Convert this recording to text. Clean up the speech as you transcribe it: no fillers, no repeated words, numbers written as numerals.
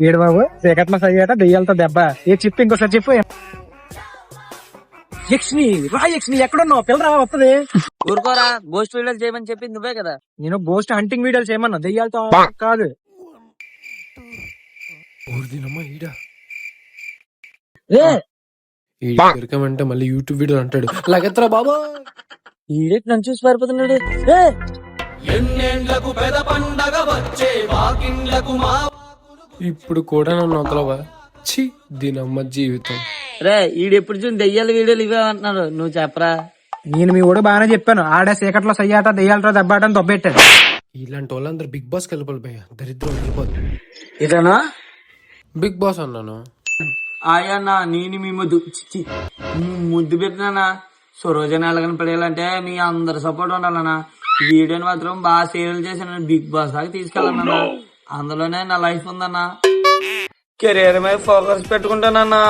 ఏడు బాబు చీకట్లో సయ్యాట దెయ్యాలతో దెబ్బ. ఏ చెప్పు ఇంకోసారి చెప్పు. యక్షిని రా, యక్షిని ఎక్కడున్నావు? పిల్లరా వస్తుంది. ఊరుకోరా, గోస్ట్ వీడియోలు చేయమని చెప్పింది నువ్వే కదా. నేను గోస్ట్ హంటింగ్ వీడియోలు చేయమన్నా, దెయ్యాలతో కాదు. దొరికామంటే మళ్ళీ యూట్యూబ్ వీడియో అంటాడు లగత్రా బాబా. ఈడేట్ నన్ను చూసి పారిపోతున్నాడు. ఇప్పుడు కూడా నన్ను వదలవా? ఛీ, దీనమ్మ జీవితం. రే ఈడెప్పుడు చూసి దెయ్యాల వీడియోలు ఇవే అంటున్నారు, నువ్వు చెప్పరా. నేను మీ కూడా బాగానే చెప్పాను. ఆడే చీకట్లో సయ్యాట దెయ్యాలతో దెబ్బటని దొబ్బెట్టాడు. ఇలాంటి వాళ్ళందరూ బిగ్ బాస్ వెళ్ళిపోవాలి భయ్య, దరిద్రం వెళ్ళిపోద్ది. ఇదేనా బిగ్ బాస్ అన్నాను. ఆయన్నా నేను మీ ముద్దు పెట్టినానా. సరోజన ఎలాగని పడేయాలంటే మీ అందరు సపోర్ట్ ఉండాలన్నా. వీడియోని మాత్రం బాగా సేల్ చేశాను, బిగ్ బాస్ దాకా తీసుకెళ్ళాలన్నా. అందులోనే నా లైఫ్ ఉందన్నా. కెరీర్ మీద ఫోకస్ పెట్టుకుంటానన్నా.